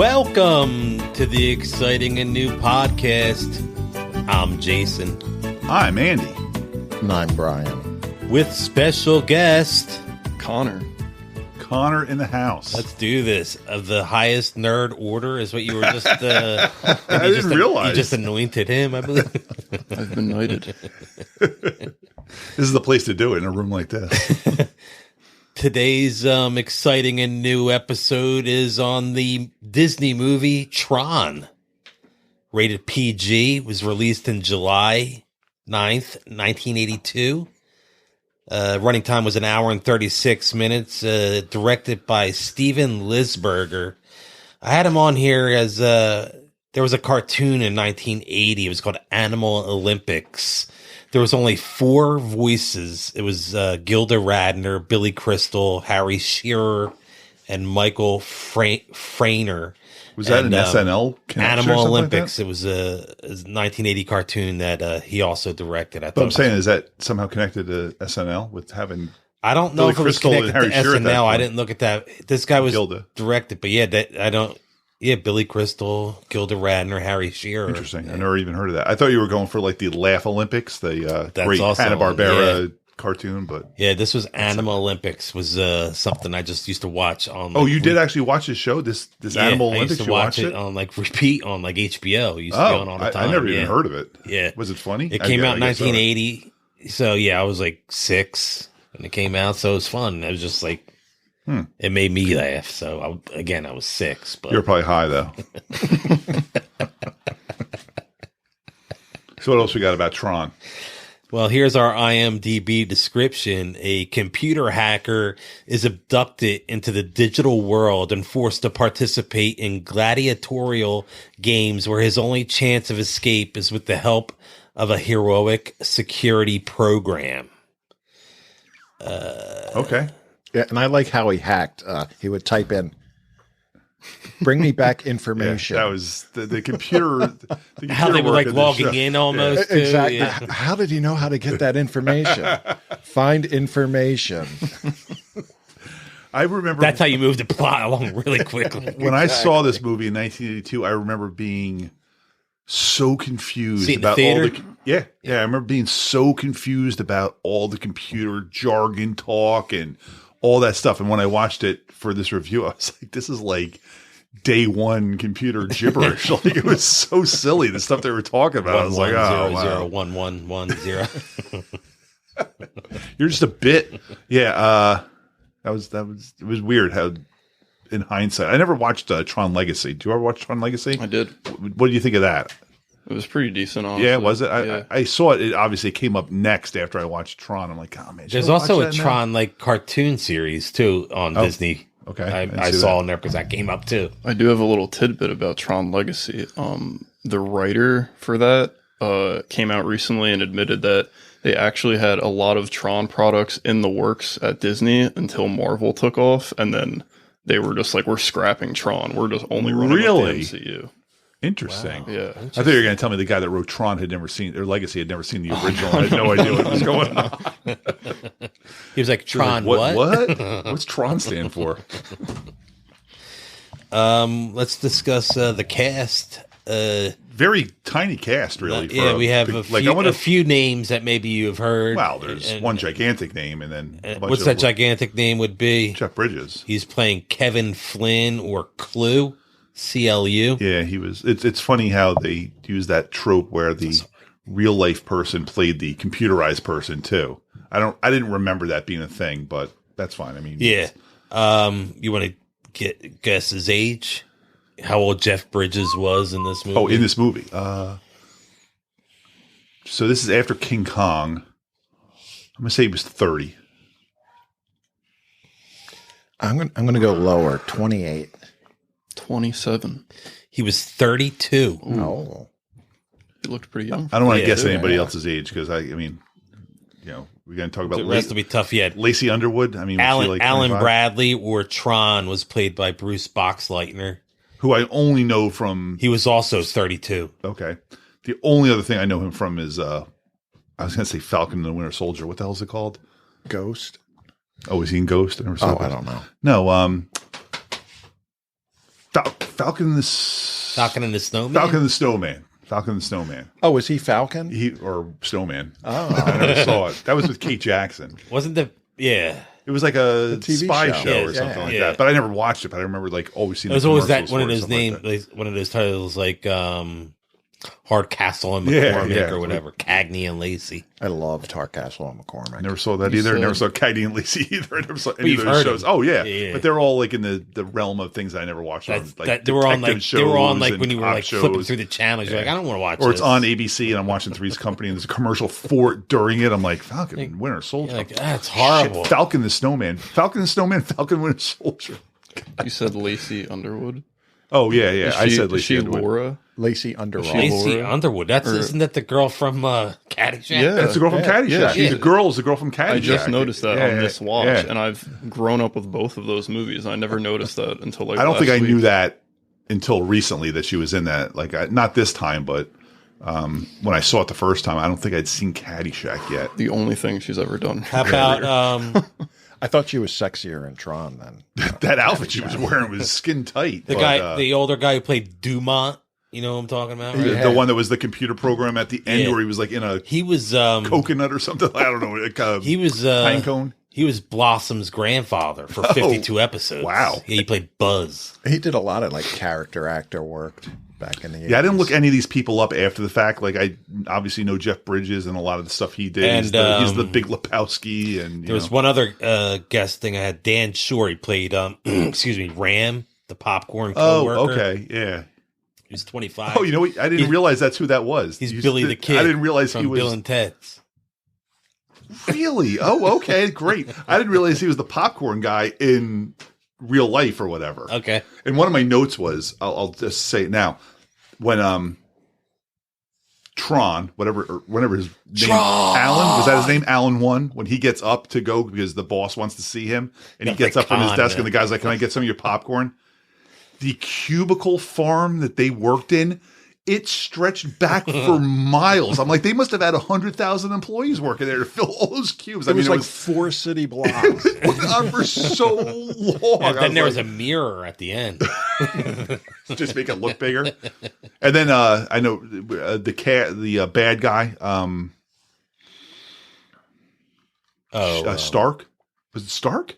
Welcome to the exciting and new podcast. I'm Jason. I'm Andy. And I'm Brian. With special guest Connor. Connor in the house. Let's do this. Of the highest nerd order is what you were just... I didn't realize. You just anointed him, I believe. I've been knighted. This is the place to do it in a room like this. Today's exciting and new episode is on the Disney movie Tron. Rated PG, was released in July 9th, 1982. Running time was 1 hour and 36 minutes. Directed by Steven Lisberger. I had him on here as there was a cartoon in 1980. It was called Animal Olympics. There was only 4 voices. It was Gilda Radner, Billy Crystal, Harry Shearer, and Michael Frainer. Was that an SNL connection Animal or Olympics? Like it was a 1980 cartoon that he also directed. But I'm saying, is that somehow connected to SNL with having? I don't know Billy if it was Crystal connected and to Harry Shearer at that SNL. I point? didn't look at that. This guy was Gilda. directed, but yeah, I don't. Yeah, Billy Crystal, Gilda Radner, Harry Shearer. Interesting. Yeah. I never even heard of that. I thought you were going for like the Laugh Olympics, the That's great also Hanna-Barbera cartoon. But Yeah, this was Animal Olympics. Was something I just used to watch on. oh, you did actually watch this show? This Animal I Olympics? used to You watch watched it on like repeat on like HBO. It used to be on all the time. I never even heard of it. Yeah, Was it funny? it came out in I guess so. 1980. So yeah, I was like 6 when it came out. So it was fun. It was just like it made me laugh. So I was 6. But You're probably high though. So what else we got about Tron? well, here's our IMDb description. A computer hacker is abducted into the digital world and forced to participate in gladiatorial games where his only chance of escape is with the help of a heroic security program. Okay. Yeah, and I like how he hacked. He would type in, "Bring me back Yeah, information." that was the computer. The computer How they were work like of the logging show. in almost. too, Exactly. yeah. How did he know how to get that information? Find information. I remember That's how you move the plot along really quickly. when I saw this movie in 1982. I remember being so confused See it in the about theater? all the yeah. I remember being so confused about all the computer jargon talk and all that stuff. And when I watched it for this review, I was like, "This is like day one computer gibberish." Like it was so silly the stuff they were talking about. I was like, "Oh, wow. 11110. You're just a bit." Yeah, it was weird how, in hindsight, I never watched Tron Legacy. Do you ever watch Tron Legacy? I did. What do you think of that? It was pretty decent, honestly. Yeah, was it? Yeah. I saw it. It obviously came up next after I watched Tron. I'm like, oh man. should There's I watch also a that now? Tron like cartoon series too on Disney. okay. I didn't I see saw that. in there because that came up too. I do have a little tidbit about Tron Legacy. The writer for that came out recently and admitted that they actually had a lot of Tron products in the works at Disney until Marvel took off, and then they were just like, "We're scrapping Tron. We're just only running Really? with the MCU." Interesting. Yeah. I thought you were going to tell me the guy that wrote Tron had never seen, or Legacy had never seen the original. I had no idea what was going on. He was like, Tron, Like, what? What's Tron stand for? Let's discuss the cast. Very tiny cast, really. for Yeah, we have big- a like, few, I wonder a few names that maybe you've heard. Wow, there's And- one gigantic name, and then a bunch What's of that gigantic name would be? Jeff Bridges. He's playing Kevin Flynn or Clue, CLU. Yeah, he was. It's funny how they use that trope where the real life person played the computerized person too. I didn't remember that being a thing, but that's fine. I mean, Yeah. You want to guess his age? How old Jeff Bridges was in this movie? Oh, in this movie. So this is after King Kong. I'm gonna say he was 30. I'm gonna go lower. 28. 27. He was 32. Oh, He looked pretty young. I don't want to Yeah, guess yeah, anybody yeah. else's age because I mean, we're gonna talk about The rest will be tough yet. Lacey Underwood. I mean, was she like Alan 25? Bradley or Tron was played by Bruce Boxleitner. who I only know from. He was also 32. Okay, the only other thing I know him from is I was gonna say Falcon and the Winter Soldier. What the hell is it called? Ghost. Oh, is he in Ghost? I never saw Oh, I Ghost. don't know. No, Falcon and the Snowman. Falcon and the Snowman. Falcon and the Snowman. Oh, was he Falcon? Or Snowman. Oh, I never saw it. That was with Kate Jackson. Wasn't the It was like a TV spy show. show Yeah, or something like yeah. that. But I never watched it. But I remember like always seeing. it was the always that commercials one of for it, those something names, like that. one of those titles like Hardcastle and Yeah, McCormick yeah. or whatever, Cagney and Lacey. I loved Hardcastle and McCormick. Never saw that You either. said- Never saw Cagney and Lacey either. I never saw any you've of those heard shows. them. Oh yeah. Yeah. But they're all like in the realm of things I never watched. They were on like when you were like flipping shows. through the channels. You're like, I don't want to watch. Or it's this. on ABC and I'm watching Three's Company and there's a commercial for it during it. I'm like, Falcon, Winter Soldier. You're like, that's horrible. Shit, Falcon the Snowman. Falcon the Snowman, Falcon Winter Soldier. You said Lacey Underwood. Oh, yeah. Is I she- said is Lacey she Underwood. Laura? Lacey Underwood. She- Lacey Laura? Underwood. Isn't that the girl from Caddyshack? Yeah. That's the girl from Caddyshack. Yeah. She's the girl from Caddyshack. I just noticed that on this watch, yeah. and I've grown up with both of those movies. I never noticed that until like I don't think last I knew week. that until recently that she was in that. Like, not this time, but when I saw it the first time, I don't think I'd seen Caddyshack yet. The only thing she's ever done. How about I thought she was sexier in Tron then. That outfit she was wearing was skin tight. the guy, the older guy who played Dumont? You know what I'm talking about, right? Yeah. the one that was the computer program at the end Yeah. where he was like in a He was coconut or something. I don't know. Like he was pine cone. He was Blossom's grandfather for 52 episodes. Wow. Yeah, he played Buzz. He did a lot of like character actor work back in the 80s. Yeah, I didn't look any of these people up after the fact. Like, I obviously know Jeff Bridges and a lot of the stuff he did. And, he's the Big Lebowski. And There was one other guest thing I had. Dan Shore. He played, Ram, the popcorn co-worker. okay, yeah. He was 25. Oh, you know what? I didn't realize that's who that was. He's You Billy said- the Kid. I didn't realize from he was Bill and Ted's. really. Oh, okay, great. I didn't realize he was the popcorn guy in real life or whatever. Okay. And one of my notes was, I'll just say it now, when Tron, whenever his name, Alan, was that his name? Alan 1, when he gets up to go because the boss wants to see him, and he Yeah, gets like up from his Khan, desk, man. and the guy's like, "Can I get some of your popcorn?" The cubicle farm that they worked in, it stretched back for miles. I'm like, they must have had 100,000 employees working there to fill all those cubes. It was like 4 city blocks. it went on for so long. And then there was like, a mirror at the end. just make it look bigger. And then I know the bad guy, Stark. Was it Stark?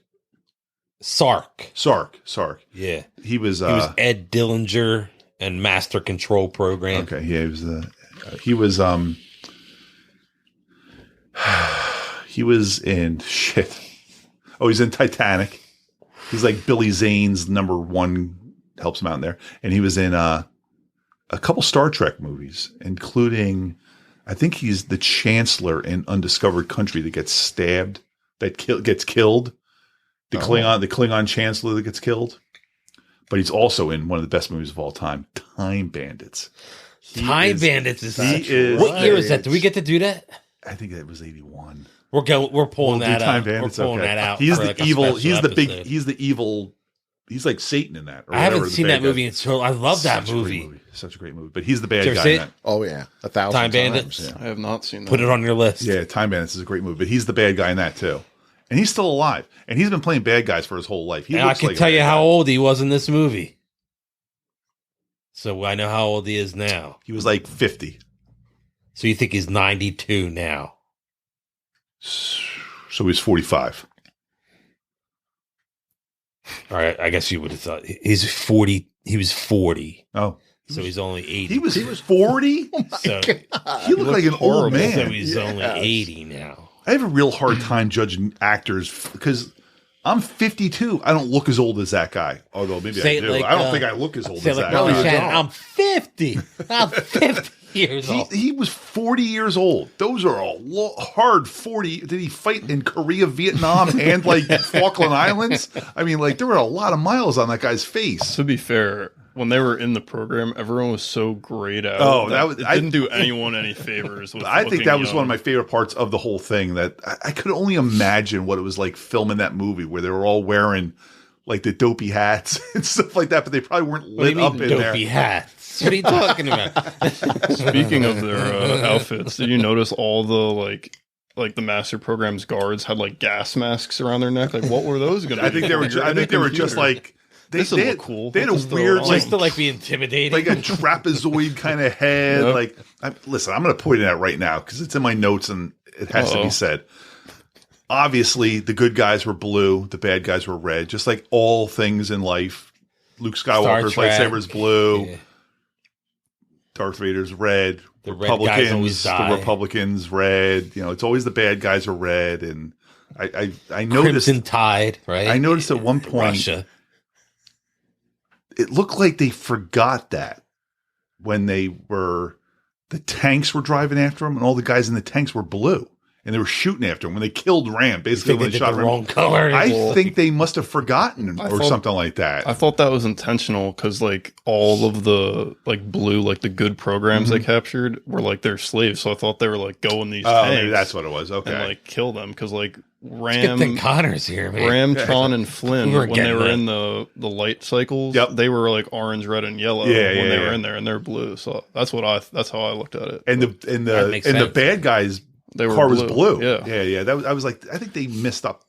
Sark. Sark. Yeah. He was He was Ed Dillinger and Master Control Program. okay. Yeah, he was in shit. Oh, he's in Titanic. He's like Billy Zane's number one, helps him out in there. And he was in a couple Star Trek movies, including, I think he's the Chancellor in Undiscovered Country that gets stabbed, gets killed. The Klingon Chancellor that gets killed. But he's also in one of the best movies of all time, Time Bandits. Bandits is he is- What year is that? Do we get to do that? I think it was 81. We're pulling We'll do that Time out. Bandits. We're pulling Okay. that out. He's for the like a evil. special He's the big. episode. He's the evil. He's like Satan in that. Or I haven't whatever, the seen bad that guy. movie until I love that Such a great movie. Such a great movie. But he's the bad Did you guy ever see in it? that. Oh yeah, 1,000 Time times. Bandits? Yeah. I have not seen that. Put it on your list. Yeah, Time Bandits is a great movie. But he's the bad guy in that too. And he's still alive. And he's been playing bad guys for his whole life. He And I looks can like a tell bad you guy. how old he was in this movie. So I know how old he is now. He was like 50. So you think he's 92 now? So he's 45. All right, I guess you would have thought he's 40. He was 40, Oh. so he's only 80. He was 40? so, He looked like an old so man. he's only 80 now. I have a real hard time judging actors because I'm 52. I don't look as old as that guy. Although maybe Say I it do. like, I don't think I look as old Say as like that Molly guy. Shannon, I'm 50. I'm 50 years old. He was 40 years old. Those are a hard 40. Did he fight in Korea, Vietnam, and like Falkland Islands? I mean, like there were a lot of miles on that guy's face. To be fair, when they were in the program, everyone was so grayed out. Oh, that was- it didn't do anyone any favors. With I think looking that was young. one of my favorite parts of the whole thing. That I could only imagine what it was like filming that movie where they were all wearing like the dopey hats and stuff like that, but they probably weren't What do you lit up mean in dopey there. hats? What are you talking about? Speaking of their outfits, did you notice all the like the master program's guards had like gas masks around their neck? Like, what were those going to? I think they were. I think they were just like this would look cool. They had a Let's throw it weird, on. I still like be intimidating. like a trapezoid kind of head. Yep. Like, listen, I'm going to point it out right now because it's in my notes and it has to be said. Obviously, the good guys were blue, the bad guys were red, just like all things in life. Luke Skywalker's lightsaber is blue. Yeah. Darth Vader's red. The red guys always die. The Republicans red. You know, it's always the bad guys are red. And I noticed Crimson Tide, right? I noticed at one point Russia. it looked like they forgot that when the tanks were driving after them and all the guys in the tanks were blue and they were shooting after him when they killed Ram. Basically, They when did they shot the Ram. wrong color. I think they must have forgotten or thought- something like that. I thought that was intentional because like all of the like blue, like the good programs they captured were like their slaves. So I thought they were like going these Oh, tanks maybe that's what it was. Okay. and like kill them because like Good thing Connor's here, man. Ram, Tron, and Flynn, We were when they getting were that. in the light cycles, Yep. they were like orange, red, and yellow Yeah, when yeah, they were yeah. in there, and they're blue. So that's how I looked at it. and the That makes the sense. bad guys They were car was blue. blue. Yeah. yeah. That was, I was like, I think they missed up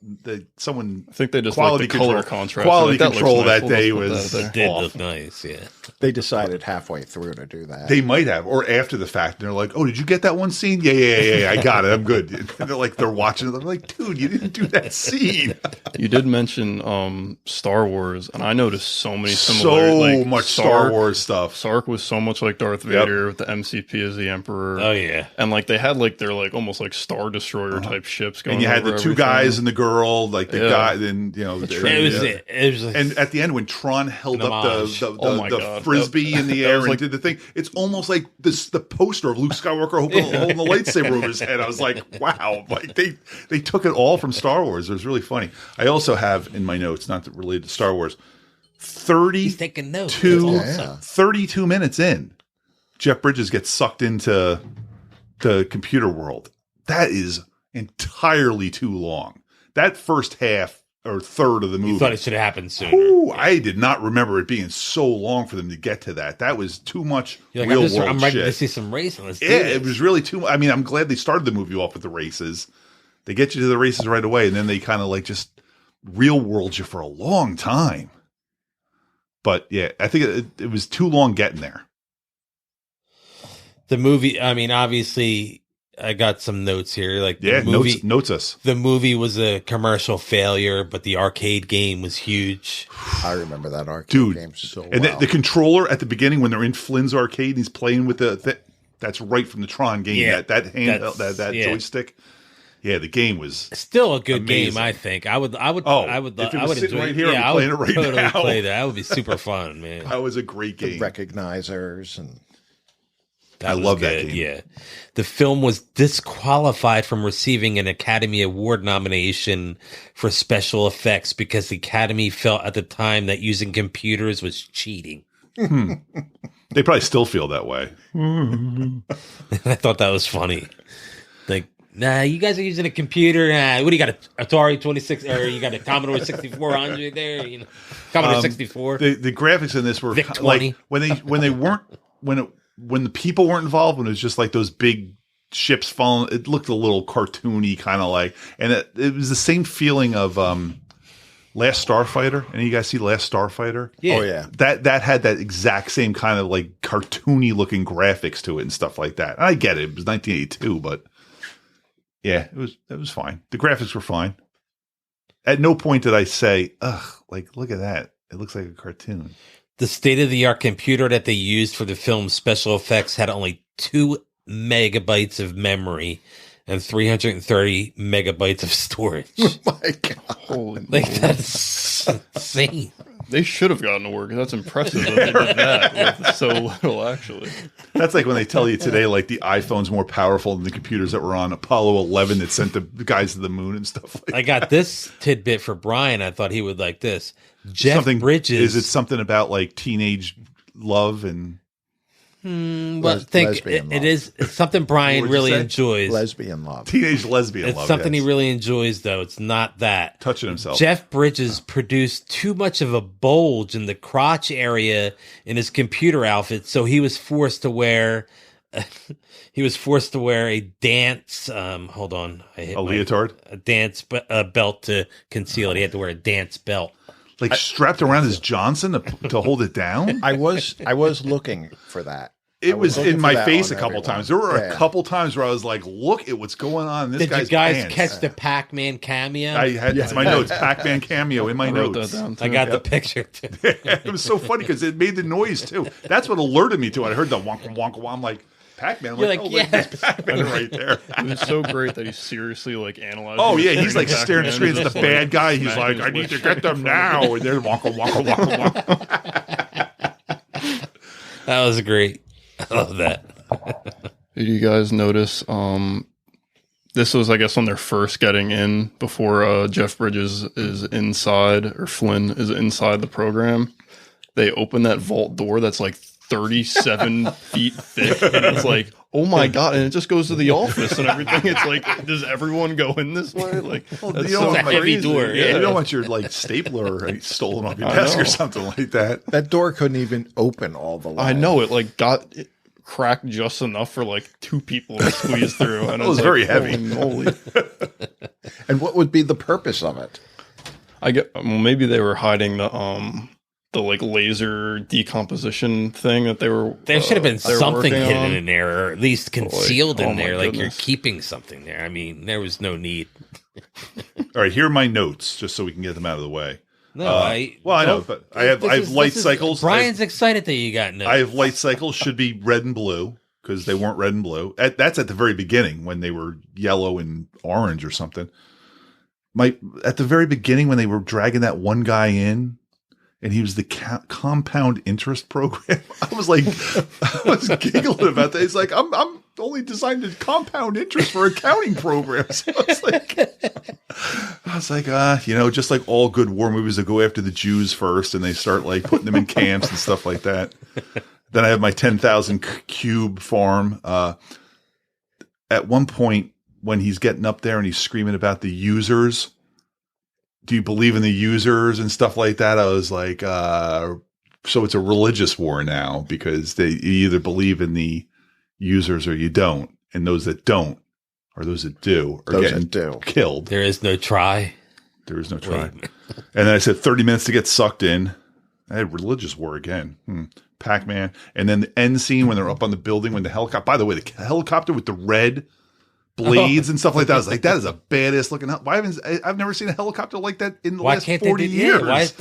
someone. I think they just Quality like the color control. contrast. Quality Like, looks control nice. that We'll day just put was- that It there. did off. look nice, yeah. They decided halfway through to do that. They might have, or after the fact, and they're like, "Oh, did you get that one scene? Yeah, I got it. I'm good." And they're watching it. They're like, "Dude, you didn't do that scene." You did mention Star Wars, and I noticed so many So similar like much Star Wars stuff. Sark was so much like Darth Vader with the MCP as the Emperor. Oh, yeah. And like they had like their like almost like Star Destroyer type ships going. And you had the over two everything. guys and the girl, like the Yeah. guy, then you know, It was like, And at the end, when Tron held An up homage. the Oh my the God. frisbee in the That air was and like- did the thing, it's almost like the poster of Luke Skywalker holding the lightsaber over his head. I was like, wow, like they took it all from Star Wars. It was really funny. I also have in my notes, not related to Star Wars, he's taking notes. That's awesome. 32 minutes in, Jeff Bridges gets sucked into the computer world. That is entirely too long. That first half or third of the movie. You thought it should have happened sooner. Ooh, I did not remember it being so long for them to get to that. That was too much You're like, real I'm world ready shit. to see some racing. Let's do Yeah, this. it was really too. I mean, I'm glad they started the movie off with the races. They get you to the races right away, and then they kind of like just real world you for a long time. But yeah, I think it was too long getting there. The movie, I mean, obviously, I got some notes here. Like, Yeah, the movie, notes us. the movie was a commercial failure, but the arcade game was huge. I remember that arcade Dude, game so And well. the controller at the beginning when they're in Flynn's arcade and he's playing with that's right from the Tron game. Yeah, that hand that's- that yeah. joystick. Yeah, the game was Still a good Amazing. game, I think. I would, Oh, I if would it was I would sitting enjoy right here, I'd be I playing would it right totally now. play that. That would be super fun, man. that was a great the game. recognizers and That I was love that good, game. Yeah. The film was disqualified from receiving an Academy Award nomination for special effects because the Academy felt at the time that using computers was cheating. They probably still feel that way. I thought that was funny. Like, nah, you guys are using a computer. What do you got, an Atari 26, or you got a Commodore 6400 there? You know, Commodore 64. The graphics in this were Vic like 20. when they weren't when the people weren't involved, when it was just like those big ships falling, it looked a little cartoony, kind of like, and it was the same feeling of Last Starfighter. And you guys see Last Starfighter? Yeah. oh yeah, That had that exact same kind of like cartoony looking graphics to it and stuff like that. And I get it; it was 1982, but yeah, it was fine. The graphics were fine. At no point did I say, "Ugh, like look at that! It looks like a cartoon." The state-of-the-art computer that they used for the film's special effects had only 2 megabytes of memory and 330 megabytes of storage. my God. Holy Like, moly. that's insane. They should have gotten to work. That's impressive that they did that with so little, actually. That's like when they tell you today, like the iPhone's more powerful than the computers that were on Apollo 11 that sent the guys to the moon and stuff like that. I got this tidbit for Brian. I thought he would like this. Jeff Something Bridges. Is it something about like teenage love and Well, lesbian it love. is. It's something Brian What would you really say? enjoys. lesbian love. teenage lesbian It's love? something yes. he really enjoys, though. It's not that. Touching himself. Jeff Bridges produced too much of a bulge in the crotch area in his computer outfit, so he was forced to wear. He was forced to wear a dance. Hold on, a leotard. a dance belt to conceal it. He had to wear a dance belt. like strapped around his Johnson to hold it down. I was looking for that. It was in my face a on couple everyone. times. There were Yeah. a couple times where I was like, "Look at what's going on in this Did guy's you guys pants." catch the Pac-Man cameo? I had my notes, Pac-Man cameo in my I wrote notes. that down too. I got the picture too. It was so funny because it made the noise too. That's what alerted me to it. I heard the wonk wonk wonk. I'm like, Pac-Man. I'm You're like, like, oh, look, yes. there's Pac-Man right there. It was so great that he's seriously like analyzing. Oh the yeah, he's screen like staring back straight then, at the just, bad guy. He's smacking like, I his need to lips get them now. And they're wonk wonk wonk wonk. That was great. I love that. Did you guys notice? This was, I guess, when they're first getting in before Jeff Bridges is inside or Flynn is inside the program. They open that vault door that's like 37 feet thick, and it's like, oh my god! And it just goes to the office and everything. It's like, does everyone go in this way? Like, Well, that's you don't so want my heavy crazy. door, You yeah. don't want your like stapler stolen off your I desk or know. something like that. That door couldn't even open all the way. I know it like got it cracked just enough for like two people to squeeze through, and It was like, very heavy. holy moly. And what would be the purpose of it? I get well, maybe they were hiding the like laser decomposition thing that they were. There should have been they were something working hidden on. in there, or at least concealed oh in my there, like you're goodness. keeping something there. I mean, there was no need. All right, here are my notes, just so we can get them out of the way. No, Well, I know, but I have light cycles. Brian's excited that you got notes. I have light cycles should be red and blue because they weren't red and blue. That's at the very beginning when they were yellow and orange or something. At the very beginning when they were dragging that one guy in, and he was the compound interest program. I was giggling about that. He's like, I'm only designed to compound interest for accounting programs. I was like, just like all good war movies that go after the Jews first, and they start like putting them in camps and stuff like that. Then I have my 10,000 cube farm. At one point when he's getting up there and he's screaming about the users, do you believe in the users and stuff like that? I was like, so it's a religious war now because you either believe in the users or you don't. And those that don't, or those that do, are Those getting that do. killed. there is no try. There is no try. And then I said 30 minutes to get sucked in. I had religious war again. Pac-Man. And then the end scene when they're up on the building when the helicopter, by the way, the helicopter with the red blades and stuff like that. I was like, that is a badass looking. I've never seen a helicopter like that in the Why last can't 40 they do years.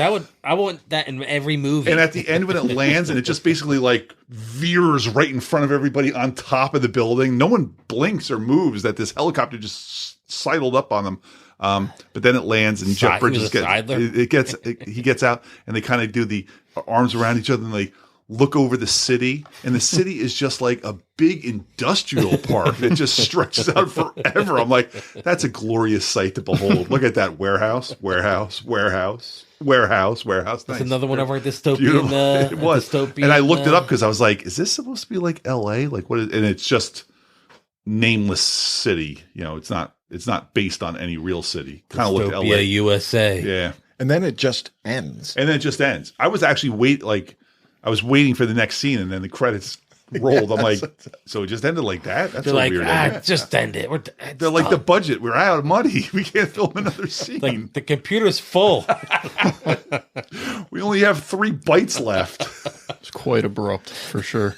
I want that in every movie. And at the end when it lands and it just basically like veers right in front of everybody on top of the building. No one blinks or moves that this helicopter just sidled up on them. But then it lands and Jeff He was Bridges a sidler? he gets out and they kind of do the arms around each other and they look over the city, and the city is just like a big industrial park that just stretches out forever. I'm like, that's a glorious sight to behold. Look at that warehouse. That's Nice. another one of our dystopian. Beautiful. It was. Dystopian, And I looked it up because I was like, is this supposed to be like LA? Like what is, and it's just nameless city. You know, it's not based on any real city. Kind of looked at LA. Dystopia USA. Yeah. And then it just ends. And then it just ends. I was actually waiting for the next scene, and then the credits rolled. I'm like, so it just ended like that? That's They're a like, weird ending. just end it. They're like, the budget, we're out of money. We can't film another scene. like the computer's full. We only have 3 bytes left. It's quite abrupt for sure.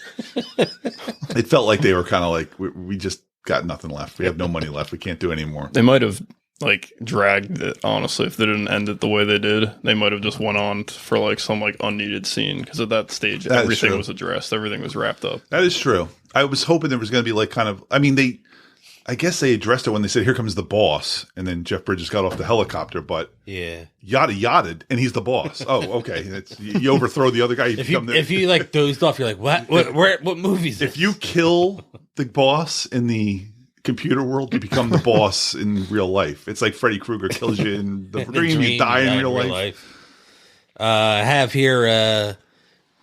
It felt like they were kind of like, we just got nothing left. We have no money left. We can't do any more. They might have like dragged it, honestly. If they didn't end it the way they did, they might have just went on for like some like unneeded scene, because at that stage That is everything true. was addressed, everything was wrapped up. That is true. I was hoping there was going to be like kind of, I guess they addressed it when they said, here comes the boss. And then Jeff Bridges got off the helicopter, but Yeah. yada, and he's the boss. Oh, okay. You overthrow the other guy. If you like dozed off, you're like, what movie is this? If you kill the boss in the computer world, you become the boss in real life. It's like Freddy Krueger kills you in the dream, you die in real life. I have here,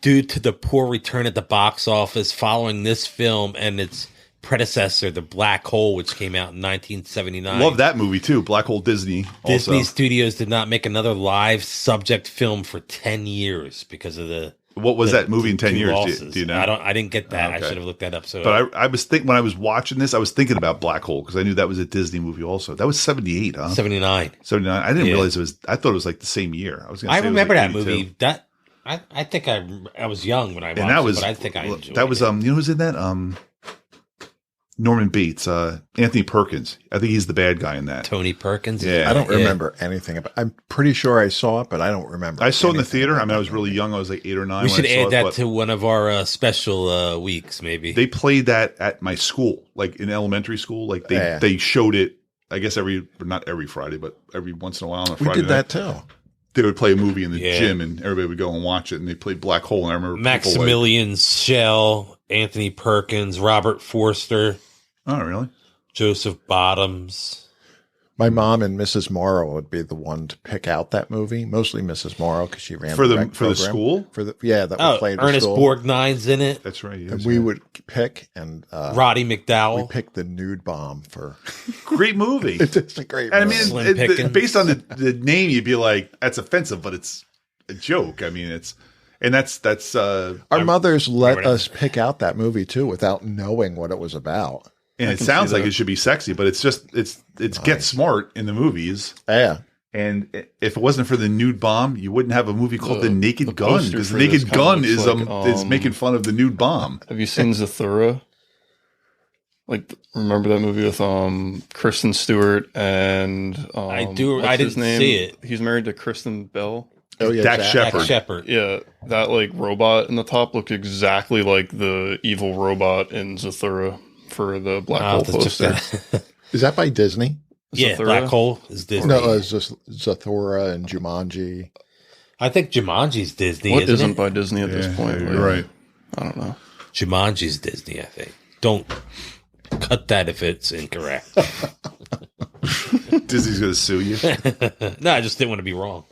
due to the poor return at the box office following this film and its predecessor, The Black Hole, which came out in 1979. Love that movie too. Black Hole Disney. Disney Also. Studios did not make another live subject film for 10 years because of the What was that movie in 10 two years? losses. Do you know? I didn't get that. Okay. I should have looked that up. So, But I was thinking when I was watching this, I was thinking about Black Hole because I knew that was a Disney movie also. That was 78, huh? 79. 79. I didn't Yeah. realize it was. I thought it was like the same year. I remember that 82. movie. That I think I was young when I watched And that was. it, but I think I enjoyed that was it. You know who's in that? Norman Bates, Anthony Perkins. I think he's the bad guy in that. Tony Perkins. Yeah. I don't remember anything about. I'm pretty sure I saw it, but I don't remember. I saw it in the anything theater. about I mean, I was that really movie. young. I was like 8 or 9. We when should I saw add it, that but to one of our special weeks, maybe. They played that at my school, like in elementary school. Like Yeah. they showed it. I guess not every Friday, but every once in a while on a We Friday did night. that too. They would play a movie in the Yeah. gym, and everybody would go and watch it. And they played Black Hole. And I remember people Maximilian Schell, Anthony Perkins, Robert Forster, like, oh, really? Joseph Bottoms. My mom and Mrs. Morrow would be the one to pick out that movie. Mostly Mrs. Morrow because she ran For the rec for the program. school? For the that we Oh, played at Ernest school. Borgnine's in it. That's right. And we would pick and Roddy we McDowell. picked the nude bomb for. Great movie. It's a great. And I movie. mean, Slim Pickens. based on the name, you'd be like, "That's offensive," but it's a joke. I mean, that's our mothers let remember that. us pick out that movie too without knowing what it was about. and it can sounds see like that. it should be sexy, but it's Get Smart in the movies. Yeah, And if it wasn't for the nude bomb, you wouldn't have a movie called The Naked the Gun, poster because The for this Naked kinda Gun looks is like, making fun of the nude bomb. Have you seen Zathura? Like, remember that movie with Kristen Stewart and I do. what's I his didn't name? see it. He's married to Kristen Bell. oh yeah, Dak Jack. Shepard. Jack Shepard. Yeah, that like robot in the top looked exactly like the evil robot in Zathura for the Black I'll Hole have to check poster. that. Is that by Disney? Yeah, Zathura? Black Hole is Disney. No, it's just Zathura and Jumanji. I think Jumanji's Disney. What isn't isn't it? by Disney at this point? You're Like, right. I don't know. Jumanji's Disney, I think. Don't cut that if it's incorrect. Disney's going to sue you. No, I just didn't want to be wrong.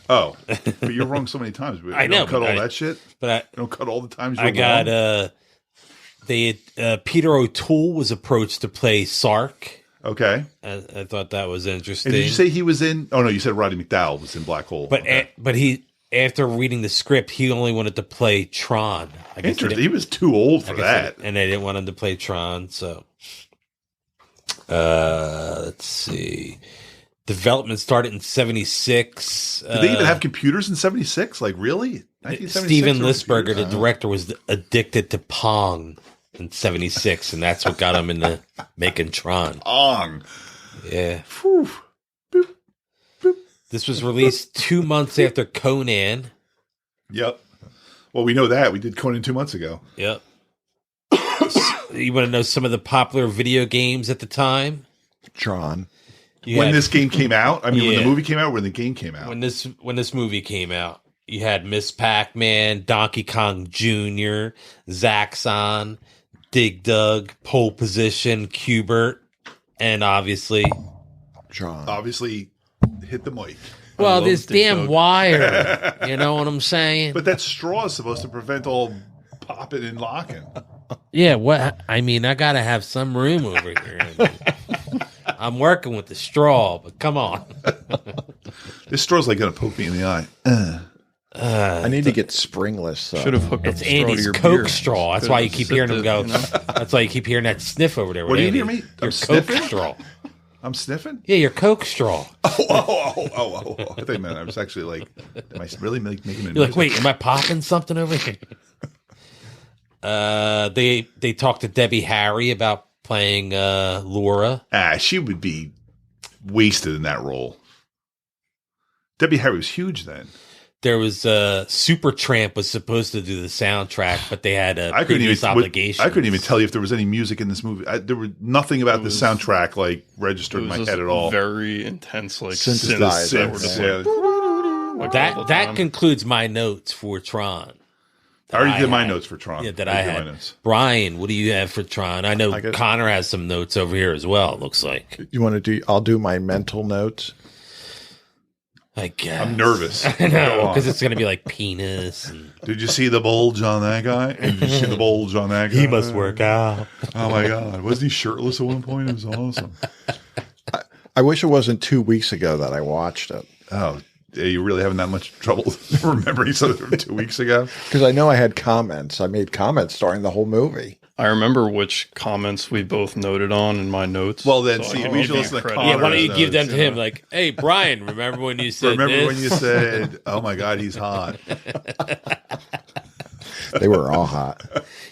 Oh, but you're wrong so many times. I You know, don't cut but all I- that shit. But You don't cut all the times. You're I got wrong? Peter O'Toole was approached to play Sark. Okay. I thought that was interesting. And did you say he was in? Oh no, you said Roddy McDowell was in Black Hole. But Okay. but he after reading the script, he only wanted to play Tron. I guess they Interesting. didn't- He was too old I for guess that. and they didn't want him to play Tron. So, let's see. Development started in '76. Did they even have computers in '76? Like really? 1976 Steven there were Lisberger, the computers? director, was addicted to Pong in '76, and that's what got him into making Tron. Ong. Yeah. Whew. Boop. This was released 2 months after Conan. Yep. Well, we know that. We did Conan 2 months ago. Yep. You want to know some of the popular video games at the time? Tron. You When had- this game came out, I mean, when Yeah. the movie came out, when the game came out. when this movie came out, you had Miss Pac-Man, Donkey Kong Jr., Zaxxon, Dig Dug, Pole Position, Cubert, and obviously, Tron. Obviously, hit the mic. well, love this Dig damn Dug. wire. You know what I'm saying? But that straw is supposed to prevent all popping and locking. Yeah, what I mean, I gotta have some room over here. I'm working with the straw, but come on. This straw's like going to poke me in the eye. I need to get springless. Should have hooked up It's the straw to Andy's your Coke beer. straw. That's Could've why you keep hearing him sipped go. it, you know? That's why you keep hearing that sniff over there. What with do you Andy. hear me? I'm Your Coke sniffing? straw. I'm sniffing? Yeah, your Coke straw. Oh. I think, man, I was actually like, am I really making a You're noise? like, wait, am I popping something over here? They talked to Debbie Harry about playing Laura. She would be wasted in that role. Debbie Harry was huge then. There was Supertramp was supposed to do the soundtrack, but they had a I couldn't previous even obligation. I couldn't even tell you if there was any music in this movie. There was nothing about the soundtrack like registered It in was my just head at all. very intense, like Synthesized, synths that were synths, just yeah. like, all the That time. concludes my notes for Tron. I already did my had. notes for Tron. Yeah, that I did had. my notes. Brian, what do you have for Tron? I know I guess- Connor has some notes over here as well. It looks like. You want to do? I'll do my mental notes. I guess. I'm nervous. I Go know on. because it's going to be like penis. And Did you see the bulge on that guy? Did you see the bulge on that guy? out. Oh my god, wasn't he shirtless at one point? It was awesome. I wish it wasn't 2 weeks ago that I watched it. Oh, Are you really having that much trouble remembering something from 2 weeks ago? Because I know I had comments. I made comments during the whole movie. I remember which comments we both noted on in my notes. Well, then, so see, I we can should give listen to credit. Connor. Yeah, why don't you give them notes, to him? Like, hey, Brian, remember when you said Remember this? when you said, "Oh my God, he's hot"? They were all hot.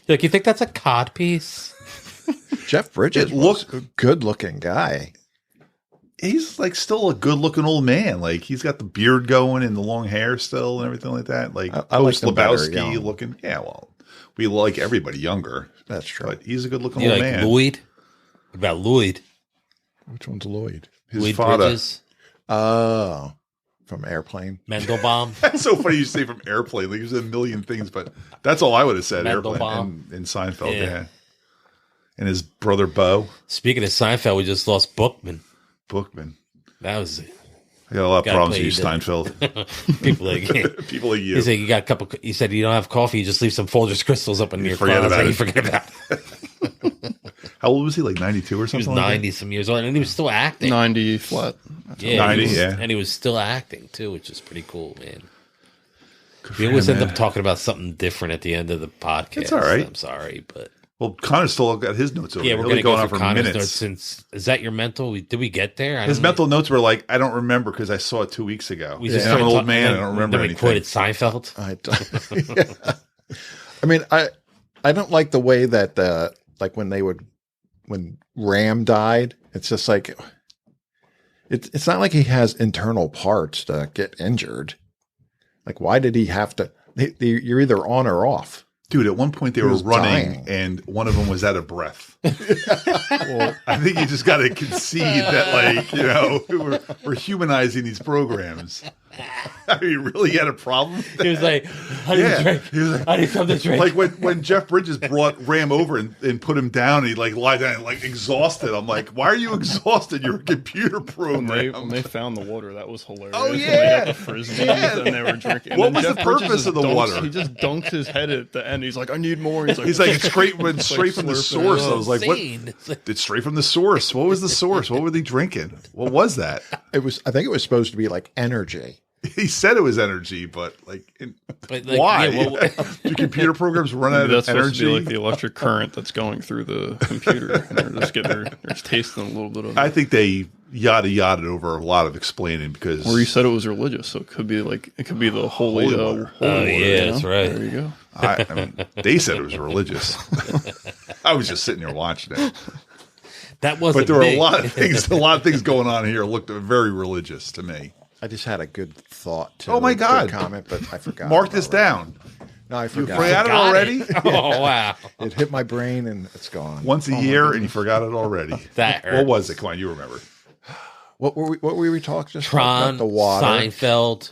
Like, you think that's a cod piece? Jeff Bridges It was a good-looking guy. He's like still a good-looking old man. Like he's got the beard going and the long hair still and everything like that. Like I like post them better Lebowski young. looking. Yeah, well, we like everybody younger, That's true. but he's a good-looking You old like man. Lloyd? What about Lloyd? Which one's Lloyd? His Lloyd father. Bridges? Oh, from Airplane. Mendelbaum? That's so funny you say from Airplane. Like, there's a million things, but that's all I would have said. Airplane Mendelbaum. and Seinfeld, Yeah. yeah. And his brother Bo Speaking of Seinfeld, we just lost Bookman. Bookman. That was I got a lot of Gotta problems play with you, the- Steinfeld. people like People like you. He said you got a couple. He said you don't have coffee. You just leave some Folgers crystals up in your forget closet. about You it. forget about it. How old was he? Like 92 or He was something? like that? 90 some years old, and he was still acting. 90 flat. Yeah, 90, he was, yeah. and he was still acting too, which is pretty cool, man. Good We for always him, end up man. talking about something different at the end of the podcast. It's all right. I'm sorry, but Well, Connor's still got his notes over yeah, there. we're He'll be gonna go on through for Connor's minutes. notes. Since is that your mental? Did we get there? I His don't know. mental notes were like, I don't remember because I saw it 2 weeks ago. We And just I'm an started old man. and I don't remember then we anything. quoted Seinfeld. I don't. Yeah. I mean, I don't like the way that like when Ram died. It's just like it's not like he has internal parts to get injured. Like, why did he have to? You're either on or off. Dude, at one point they He were was running dying. and one of them was out of breath. Well, I think you just got to concede that, like, you know, we're humanizing these programs. I mean, really had a problem? with He was that? like, "I need a drink. He was like, I need something to drink." like when Jeff Bridges brought Ram over and put him down, and he like lied down, like exhausted. I'm like, why are you exhausted? You're a computer When program. they found the water, that was hilarious. Oh, When they yeah. got the frisbees Yeah. and they were drinking. And What then was the Jeff Bridges purpose just of the dunks- water? He just dunked his head at the end. He's like, I need more. He's like, straight went It's straight like from the slurping source. it up. I was like, what? Insane. It's like- It's straight from the source. What was the source? What were they drinking? What was that? I think it was supposed to be like energy. He said it was energy, but but like, why? yeah, well, Do computer programs run out Maybe that's of supposed to energy? be like the electric current that's going through the computer, and they're just tasting a little bit of it. I think they yada yada over a lot of explaining because Or you said it was religious, so it could be the holy Holy water. water. Oh, Water, yeah, you know? that's right. There you go. I mean, they said it was religious. I was just sitting there watching it, that wasn't. but there were big. a lot of things. A lot of things going on here looked very religious to me. I just had a good thought. To Oh, my a good God. comment, but I forgot. Mark it this already. down. No, I You forgot. forgot it Got already? it. Oh wow, It hit my brain and it's gone. Once a year, and you forgot it already. that hurt. What was it? Come on, you remember? What were we talking? Just Tron, about the water. Seinfeld,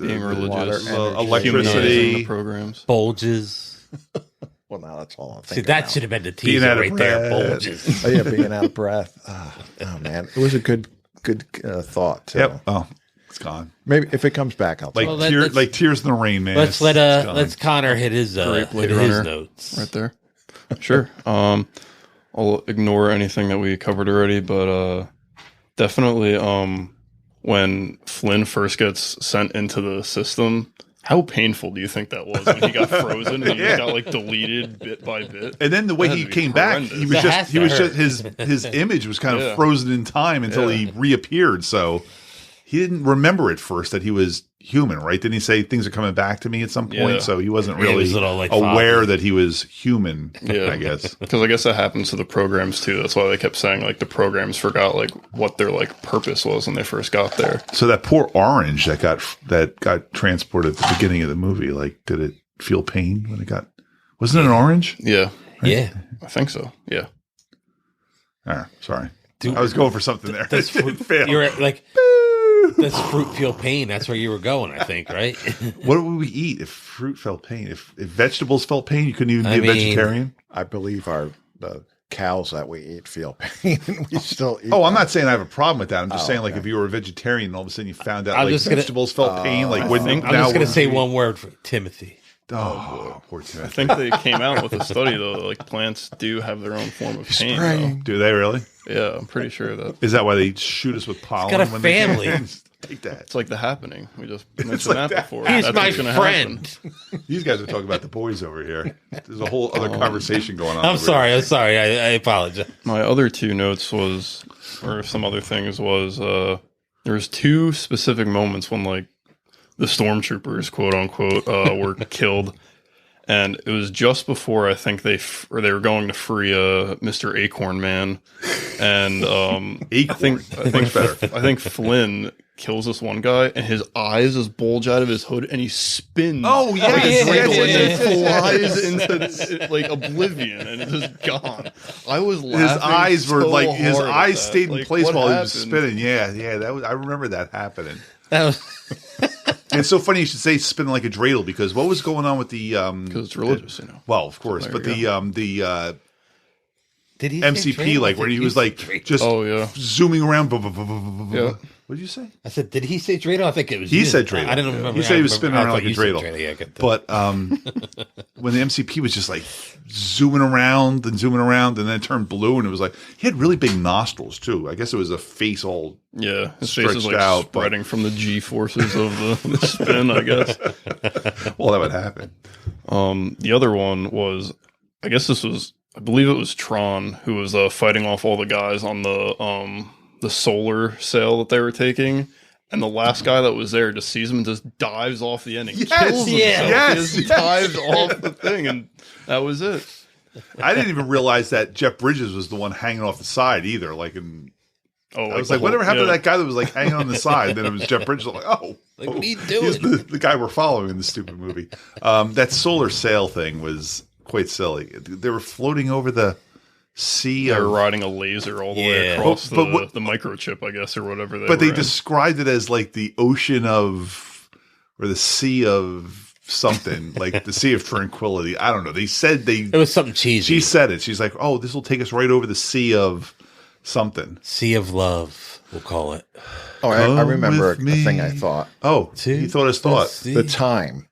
Being religious, water, electricity. humanizing the programs. Bulges. Well, now that's all I'm See, thinking. that about. should have been the Being teaser out of right there. breath. Bulges. Oh yeah, being out of breath. Oh man, it was a good thought. Too. Yep. Oh, it's gone. Maybe if it comes back, I'll. Like Well, like tears in the rain, man. Let's It's gone. let's Connor hit his Great hit Blade his Runner notes. right there. Sure. I'll ignore anything that we covered already, but definitely when Flynn first gets sent into the system, how painful do you think that was when he got frozen and he Yeah. just got like deleted bit by bit? And then the way That he had to be came back, horrendous. he was That just has to hurt. his image was kind of Yeah. frozen in time until he reappeared. So he didn't remember at first that he was human, right? Didn't he say things are coming back to me at some point? Yeah. So he wasn't Yeah, it really was a little, like, aware foggy. that he was human. Yeah. I guess. Because I guess that happens to the programs too. That's why they kept saying like the programs forgot like what their like purpose was when they first got there. So that poor orange that got transported at the beginning of the movie, like, did it feel pain when it got? Wasn't it an orange? Yeah, Yeah, I think so. Yeah. Sorry, Dude, I was going for something there. Does It didn't fruit, fail. you're like, does fruit feel pain? That's where you were going, I think, right? What would we eat if fruit felt pain? If vegetables felt pain, you couldn't even be I a mean- vegetarian? I believe the cows that we eat feel pain. We still eat. Oh, I'm them. not saying I have a problem with that. I'm just Oh, saying, like, okay. if you were a vegetarian and all of a sudden you found out I'm like just gonna- vegetables felt pain, like, wouldn't think- I'm now just gonna would say you- one word for Timothy. Oh, poor I Timothy. think they came out with a study though that like plants do have their own form of pain. Spraying. Do they really? Though. Yeah, I'm pretty sure that. Is that why they shoot us with pollen? got a when they family. can't? Take that. It's like The Happening. We just mentioned like that that. before. He's That's my what's gonna friend. happen. These guys are talking about the boys over here. There's a whole other conversation going on. I'm over sorry. here. I'm sorry. I apologize. My other two notes was, or some other things was, there was two specific moments when like the stormtroopers, quote unquote, were killed. And it was just before I think they were going to free Mr. Acorn Man, and Acorn. Much better. I think Flynn kills this one guy, and his eyes just bulge out of his hood, and he spins. Oh, yes, like a dreidel, yes, and yes, then flies into like oblivion, and it's just gone. I was laughing. His eyes were so like his hard at eyes that. stayed in Like, place what while he was happened? spinning. Yeah, that was. I remember that happening. That was And it's so funny you should say spinning like a dreidel because what was going on with the Because it's religious, you know. well, of course, There but you the did he say MCP dreidel? like I where think he was like said dreidel. just Oh yeah. zooming around. Yeah. What did you say? I said, did he say dreidel? I think it was He you. said dreidel. I didn't remember. He said he was spinning I around thought like a you said dreidel. Yeah, I get that. But when the MCP was just like zooming around and then it turned blue and it was like he had really big nostrils too. I guess it was a face all Yeah, his face is Stretched like out, but- spreading from the G forces of the spin, I guess. well that would happen. The other one was, I guess this was, I believe it was Tron who was fighting off all the guys on the solar sail that they were taking. And the last guy that was there just sees him and just dives off the end and Yes, kills himself. yes, He just yes. dives off the thing, and that was it. I didn't even realize that Jeff Bridges was the one hanging off the side either. Like in Oh, I was the like, whatever whole- happened to yeah. that guy that was like hanging on the side? Then it was Jeff Bridges. I'm like, oh, Like, what are you he's doing? the guy we're following in the stupid movie. That solar sail thing was quite silly. They were floating over the sea. They were Of, riding a laser all the way Yeah. across But what- the microchip, I guess, or whatever. but they were in. described it as like the ocean of, or the sea of something, like the sea of tranquility. I don't know. They said It was something cheesy. She said it. She's like, oh, this will take us right over the sea of something. Sea of Love, we'll call it. Oh, I Come remember with a thing I me. thought. Oh, he thought his thought. The time,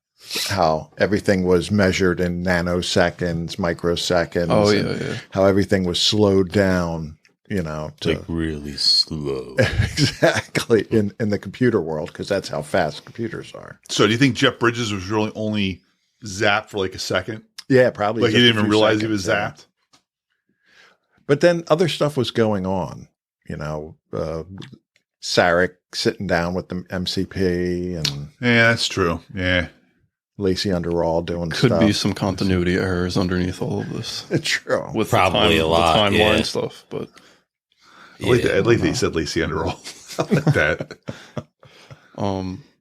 how everything was measured in nanoseconds, microseconds. Oh, yeah, and yeah. how everything was slowed down, you know, to Like really slow. exactly in the computer world, because that's how fast computers are. So do you think Jeff Bridges was really only zapped for like a second? Yeah, probably. Like he just a didn't even few realize he seconds, was yeah. zapped? But then other stuff was going on, you know, Sarek sitting down with the MCP and Yeah, that's true. Yeah. Lacey Underall doing Could stuff. be some continuity errors underneath all of this It's true. with Probably the a lot, timeline yeah. stuff. But I like that he said Lacey Underall. I like that.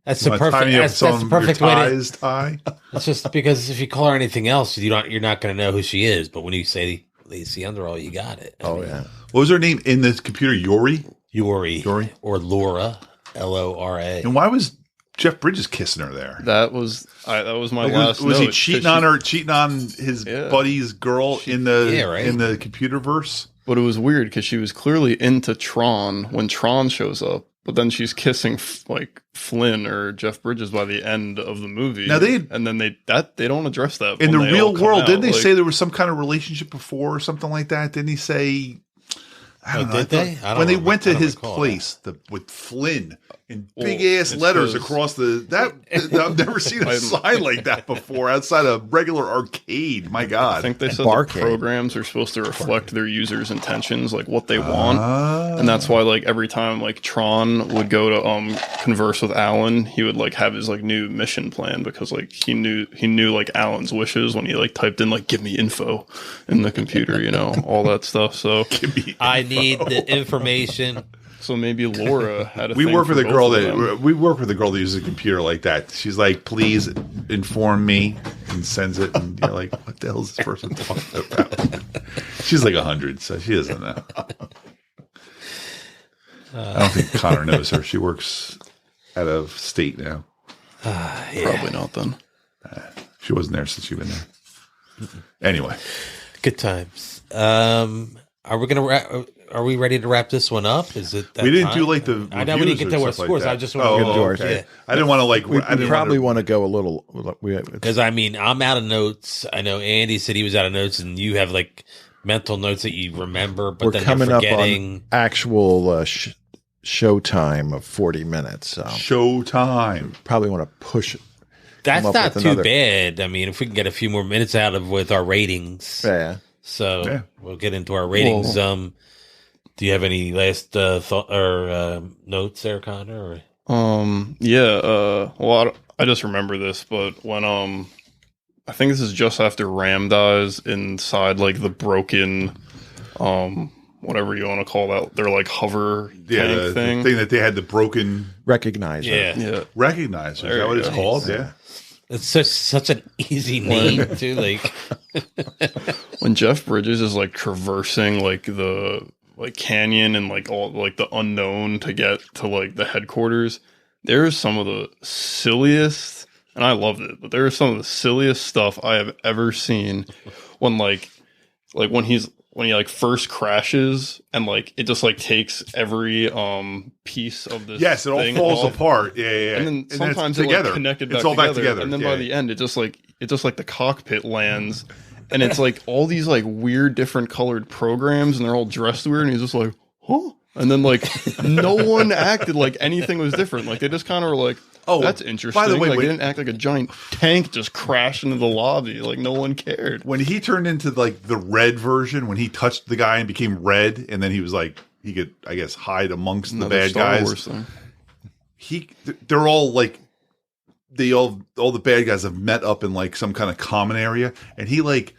That's the Wanna perfect. tie me up That's with the some perfect your way to. ties tie. It's just because if you call her anything else, you're not going to know who she is. But when you say Lacey Underall, you got it. Oh, yeah. What was her name in the computer? Yori? Yori Yori? or Laura, Lora. And why was Jeff Bridges kissing her there? that was my Like, last. was he note, cheating 'cause on her, cheating on his Yeah. buddy's girl in the Yeah, right. in the computer verse? But it was weird because she was clearly into Tron when Tron shows up, but then she's kissing like Flynn or Jeff Bridges by the end of the movie. Now they don't address that in the when they real all come world. out. Didn't they Like, say there was some kind of relationship before or something like that? Didn't he say? I don't Oh, know. did I thought- they? I don't when they remember- went I to don't his recall place with Flynn in big Well, ass it's letters 'cause- across that I've never seen a sign like that before outside a regular arcade. My God. I think they said the Barcade. programs are supposed to reflect their users' intentions, like what they want. And that's why, like, every time like Tron would go to converse with Alan, he would like have his like new mission plan because like he knew like Alan's wishes when he like typed in like give me info in the computer, you know, all that stuff. So I need the information. maybe Laura had a we thing work for with a both girl of them. that we work with a girl that uses a computer like that. She's like, "Please inform me," and sends it, and you're like, "What the hell is this person talking about?" She's like 100, so she doesn't know. I don't think Connor knows her. She works out of state now. Probably not then. She wasn't there since you've been there. Anyway, Good times. Are we gonna? Are we ready to wrap this one up? Is it? That we didn't time? do like the. I know we didn't reviews get or to our stuff like scores. that. I just want to Get to ours. yeah. I didn't want to like. We I didn't probably want want to go a little. Because I mean, I'm out of notes. I know Andy said he was out of notes, and you have like mental notes that you remember, but We're then coming you're up forgetting. on actual showtime of 40 minutes. So Showtime. probably want to push it. That's up not with too another- bad. I mean, if we can get a few more minutes out of with our ratings, Yeah. so Yeah. we'll get into our ratings. Well- Do you have any last thought or notes there, Connor? Or? Well, I just remember this, but when I think this is just after Ram dies inside like the broken whatever you want to call that, their like hover Yeah, tank the thing. thing that they had the broken Recognize it. Yeah. Yeah. recognizer. Is There that what you it's go. called? Yeah. It's such an easy name too. Like, When Jeff Bridges is like traversing like the like canyon and like all like the unknown to get to like the headquarters, there's some of the silliest, and I loved it, but there is some of the silliest stuff I have ever seen when like when he like first crashes and like it just like takes every piece of this. Yes, it all thing falls off. apart. Yeah, yeah, yeah. And then it's sometimes it together. like connected It's back all together, back together. and then Yeah. by the end, it just like the cockpit lands, and it's like all these like weird, different colored programs, and they're all dressed weird, and he's just like, huh? And then like no one acted like anything was different. Like they just kind of were like, Oh, that's interesting. by the way, like wait- they didn't act like a giant tank just crashed into the lobby. Like no one cared. When he turned into like the red version, when he touched the guy and became red, and then he was like he could, I guess, hide amongst the Another bad Star guys. Wars thing. They're all like all the bad guys have met up in like some kind of common area, and he like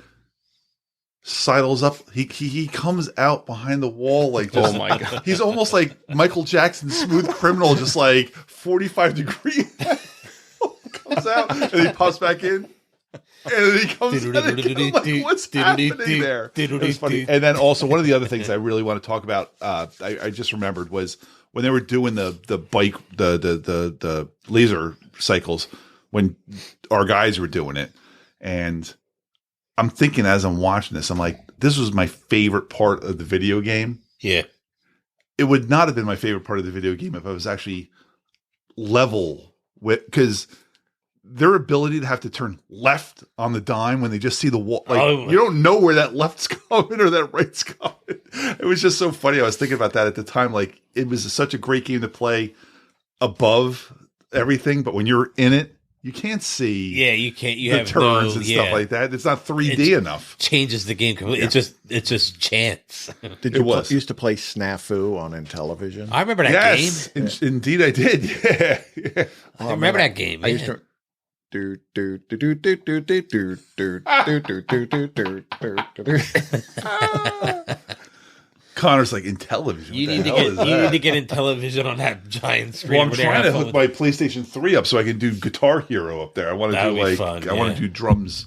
sidles up. He comes out behind the wall like just, Oh my god. he's almost like Michael Jackson, Smooth Criminal, just like 45 degrees. Comes out and he pops back in. And then he comes out again. I'm like, what's happening there? It was funny. And then also one of the other things I really want to talk about, I just remembered, was when they were doing the bike, the laser cycles, when our guys were doing it. And I'm thinking as I'm watching this, I'm like, this was my favorite part of the video game. yeah, It would not have been my favorite part of the video game if I was actually level with, because their ability to have to turn left on the dime when they just see the wall, like Oh. you don't know where that left's coming or that right's coming. It was just so funny. I was thinking about that at the time. Like it was such a great game to play above everything, but when you're in it, you can't see yeah. You can't. You the have turns no, and yeah. stuff like that. It's not 3D It's- enough. Changes the game completely. Yeah. It's just chance. Did It you was. used to play Snafu on Intellivision? I remember that Yes, game. indeed I did. Yeah. I remember that game. I used yeah. to. Do do do do do do do do do do do do do do do. Connor's like in television. You What need the to hell get is you that? need to get in television on that giant screen. Well, I'm over there, trying to have hook fun my PlayStation 3 up so I can do Guitar Hero up there. I want to That do would be like fun, I want yeah. to do drums.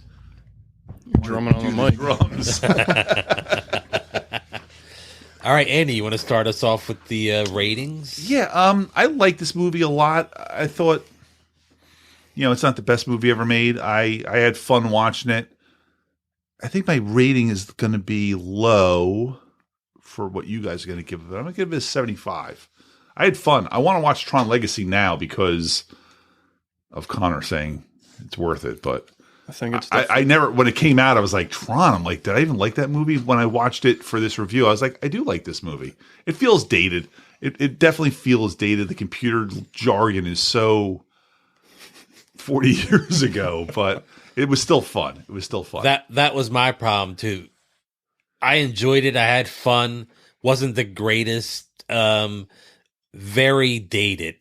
Drumming on Do the the mic. drums. All right, Andy, you want to start us off with the ratings? Yeah, I like this movie a lot. I thought, it's not the best movie ever made. I had fun watching it. I think my rating is going to be low for what you guys are going to give it. I'm going to give it a 75. I had fun. I want to watch Tron Legacy now because of Connor saying it's worth it. But I think it's I never, when it came out, I was like, Tron. I'm like, did I even like that movie? When I watched it for this review, I was like, I do like this movie. It feels dated. It definitely feels dated. The computer jargon is so 40 years ago, but it was still fun. It was still fun. That was my problem too. I enjoyed it. I had fun. Wasn't the greatest. Very dated.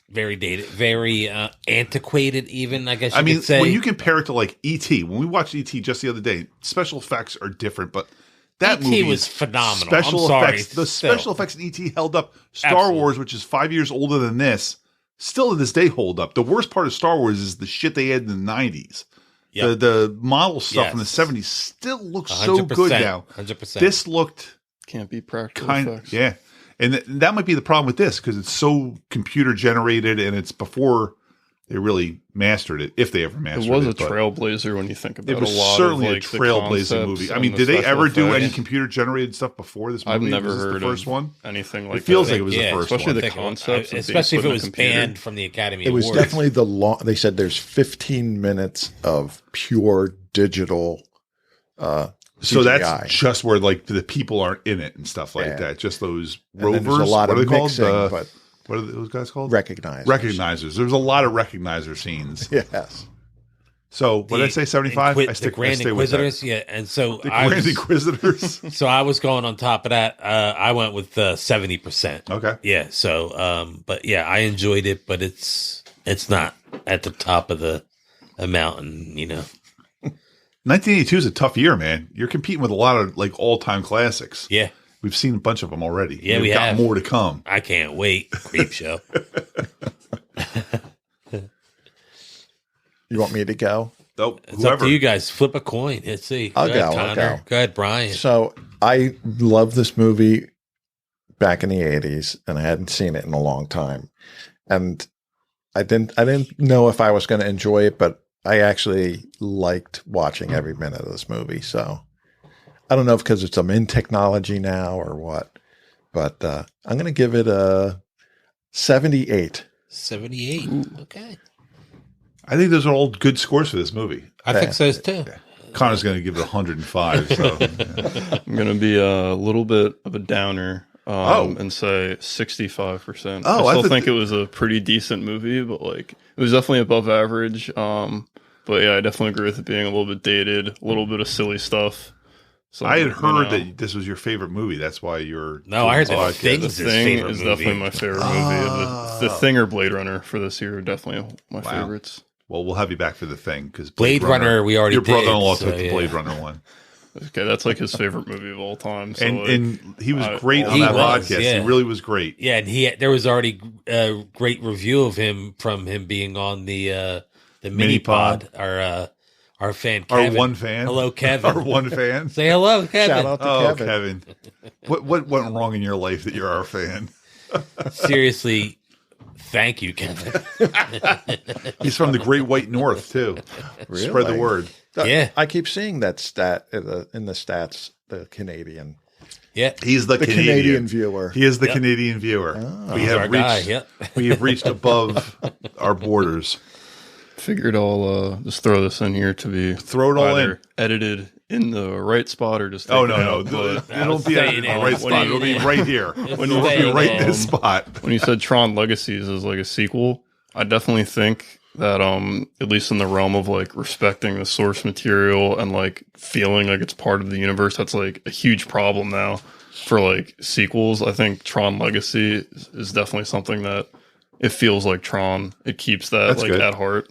Very dated. Very antiquated. Even I guess. You could say. when you compare it to like E.T., when we watched E.T. just the other day, special effects are different, but that E.T. movie was is phenomenal. Special I'm sorry, effects. The still. special effects in E.T. held up. Star Absolutely. Wars, which is 5 years older than this, still to this day hold up. The worst part of Star Wars is the shit they had in the 90s. Yep. The model stuff in the Yes. 70s still looks so 100%, good now. 100%. This looked can't be practical kind effects. of, yeah. And that might be the problem with this because it's so computer generated and it's before they really mastered it, if they ever mastered it. It was a but trailblazer when you think about It was a lot certainly of, a like, the trailblazing concepts movie. I and mean, the did they special ever do any effects. computer generated stuff before this movie? I've never Was this heard the first of one. anything like It feels that. like it was Yeah, the first especially one. the concepts of being especially if put it in a was computer. banned from the Academy It was Awards. definitely the long. They said there's 15 minutes of pure digital So that's CGI. just where like the people aren't in it and stuff like Yeah. that. Just those And then rovers. there's a lot what of are they mixing, called? but What are those guys called? recognized. Recognizers. There's a lot of recognizer scenes. Yes. So what did I say? 75. The Grand Inquisitors, yeah. And so The Grand Inquisitors. so I was going on top of that. I went with 70%. Okay. Yeah. So, but yeah, I enjoyed it, but it's not at the top of the mountain, 1982 is a tough year, man. You're competing with a lot of like all-time classics. Yeah. We've seen a bunch of them already. Yeah, We've got have. more to come. I can't wait. Creep show. You want me to go? Oh, It's up to you guys. Flip a coin. Let's see. I'll ahead, go, I'll Connor. go. Go ahead, Brian. So I love this movie back in the 80s, and I hadn't seen it in a long time. And I didn't know if I was going to enjoy it, but I actually liked watching every minute of this movie. So I don't know if because I'm in technology now or what, but I'm going to give it a 78. 78. Okay. I think those are all good scores for this movie. I think so too. Connor's going to give it 105. So I'm going to be a little bit of a downer and say 65%. Oh, I I still thought think it was a pretty decent movie, but like it was definitely above average. But yeah, I definitely agree with it being a little bit dated, a little bit of silly stuff. So, I had heard that this was your favorite movie. That's why you're. No, I heard doing The this podcast. Thing The is his Thing favorite is movie. definitely my favorite movie. The Thing or Blade Runner for this year are definitely my Wow. favorites. Well, we'll have you back for the thing because Blade Runner, we already your did, brother-in-law so, took the yeah. Blade Runner one, Okay, that's like his favorite movie of all time. So like, and he was great on He that was, podcast. yeah. He really was great. Yeah, and there was already a great review of him from him being on the mini pod. Our fan, Kevin. Our one fan. Hello, Kevin. Our one fan. Say hello, Kevin. Shout out to Oh, Kevin. Kevin. What went wrong in your life that you're our fan? Seriously, thank you, Kevin. He's from the Great White North too. Really? Spread the word. Yeah. I keep seeing that stat in the stats, the Canadian. Yeah, He's the Canadian viewer. He is the Canadian viewer. We he's our have guy. reached. Yep. We have reached above our borders. figured I'll just throw this in here to be Throw it all either in. edited in the right spot or just Oh taken no, out, no! but It'll be staying in the in. right When spot. you- It'll be right here. When It'll be staying right in. in this spot. when you said Tron Legacies is like a sequel, I definitely think that at least in the realm of like respecting the source material and like feeling like it's part of the universe, that's like a huge problem now for like sequels. I think Tron Legacy is definitely something that it feels like Tron. It keeps that That's like good. at heart.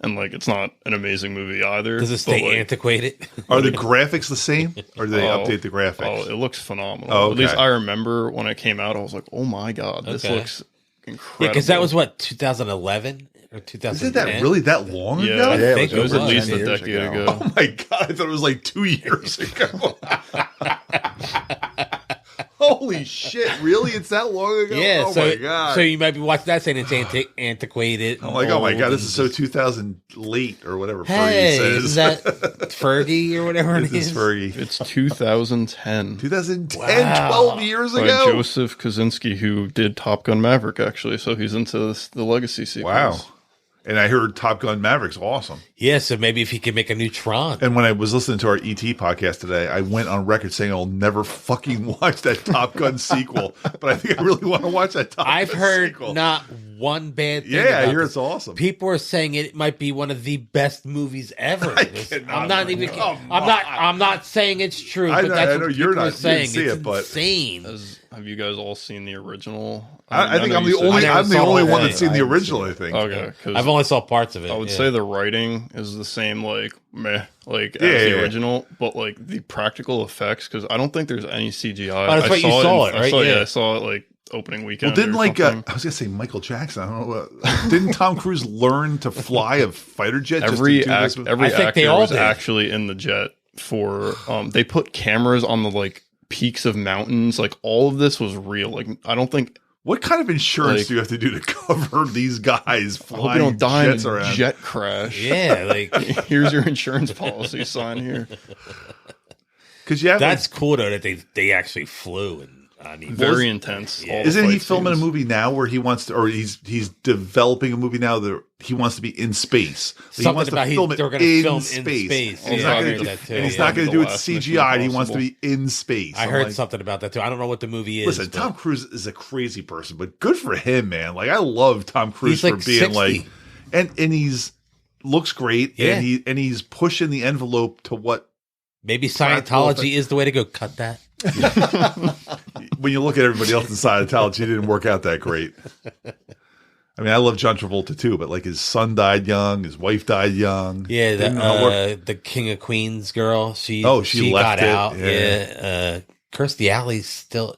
And like it's not an amazing movie either. Does it but, stay like, antiquated? Are the graphics the same, or do they Oh, update the graphics? Oh, it looks phenomenal. Oh, At least okay. I remember when it came out, I was like, "Oh my god, this Okay. looks incredible." Yeah, because that was what 2011 or 2010. Isn't that really that long Yeah, ago? I Yeah, think it was at over least 10 a years decade ago. ago. Oh my god! I thought it was like 2 years ago. Holy shit! Really? It's that long ago? Yeah, Oh so my god! so you might be watching that saying it's antiquated. I'm like, oh my old god, this and is so just- 2000 late or whatever. Hey, Fergie is says. that Fergie or whatever it This is is? Fergie. It's 2010 2010, Wow. 12 years by ago. Joseph Kosinski, who did Top Gun Maverick, actually. So he's into the Legacy sequels. Wow. And I heard Top Gun Maverick's awesome. Yeah, so maybe if he could make a new Tron. And when I was listening to our ET podcast today, I went on record saying I'll never fucking watch that Top Gun sequel. But I think I really want to watch that Top I've Gun heard sequel. not one bad thing. Yeah, I about hear this. it's awesome. People are saying it might be one of the best movies ever. cannot I'm not even. come I'm not saying it's true. I but know- that's I know what you're people not- are you didn't saying. see It's it, but- insane. Have you guys all seen the original? I think know I'm you the said- only. never I'm the saw only the one whole that's seen thing. the I haven't original. I think. Okay, 'cause I've only saw parts of it. I would yeah. say the writing is the same, like meh, like Yeah, as the yeah. original, but like the practical effects, because I don't think there's any CGI. Oh, that's I right, you saw it, right? I Yeah. saw it like opening Well, weekend. didn't or like something. I was gonna say Michael Jackson. I don't know. Didn't Tom Cruise learn to fly a fighter jet? every just to do this? I think actor they all was did. actually in the jet for. They put cameras on the like peaks of mountains. Like all of this was real. Like I don't think. What kind of insurance Like- do you have to do to cover these guys I hope you flying don't die in jets a around? jet crash. Yeah, like Here's your insurance policy. Sign here. Because you have that's cool though that they actually flew and I mean, Very intense. Yeah. all the Isn't he fight filming a scenes. movie now where he wants to, or he's developing a movie now that he wants to be in space? He something wants about to film it they're going to film in space. And he's Yeah, not I going heard to that too. and he's Yeah. not going to The do it last Mission CGI. He wants to Impossible. be in space. I I'm heard like, something about that too. I don't know what the movie is. Listen, but Tom Cruise is a crazy person, but good for him, man. Like I love Tom Cruise He's for like being 60. like, and he's looks great, Yeah. and he's pushing the envelope to what. maybe Practical Scientology is the way to go. Cut that. When you look at everybody else in Scientology, it didn't work out that great. I mean, I love John Travolta too, but like his son died young, his wife died young. Yeah, Didn't know how it worked. the King of Queens girl. She She left got it, out. yeah. Yeah, Kirstie Alley's still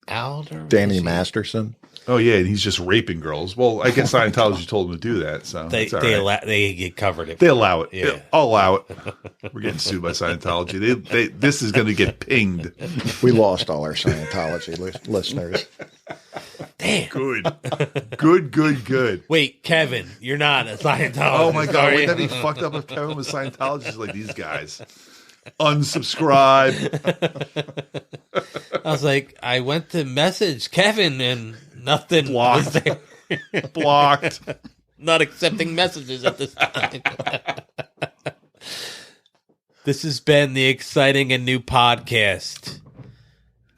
out. Or Danny is she- Masterson. Oh yeah, and he's just raping girls. Well, I guess Scientology told him to do that, so They it's all right. they get covered it. They allow it. Yeah. I'll allow it. We're getting sued by Scientology. This is going to get pinged. We lost all our Scientology listeners. Damn. Good. Wait, Kevin, you're not a Scientologist. Oh my God, are you? wouldn't that be fucked up if Kevin was Scientologist? Like these guys. Unsubscribe. I was like, I went to message Kevin and nothing Blocked. was there. Blocked. Not accepting messages at this time. This has been the exciting and new podcast.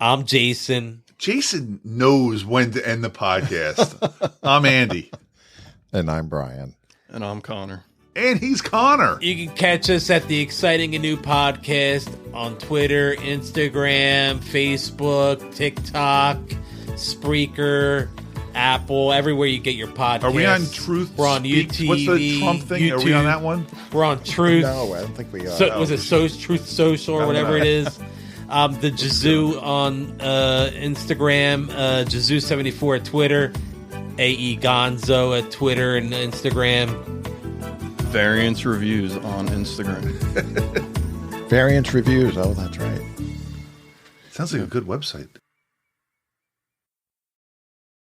I'm Jason. Jason knows when to end the podcast. I'm Andy. And I'm Brian. And I'm Connor. And he's Connor. You can catch us at the exciting and new podcast on Twitter, Instagram, Facebook, TikTok, Spreaker, Apple, everywhere you get your podcasts. Are we on Truth? We're on Speak? YouTube. What's the Trump thing? Are we on YouTube. that one? We're on Truth. No, I don't think we are. Was it Truth Social or whatever it is? The Jazoo on Instagram, Jazoo74 at Twitter, AE Gonzo at Twitter and Instagram. Variance reviews on Instagram. Variance reviews. Oh, that's right. Sounds like a good website.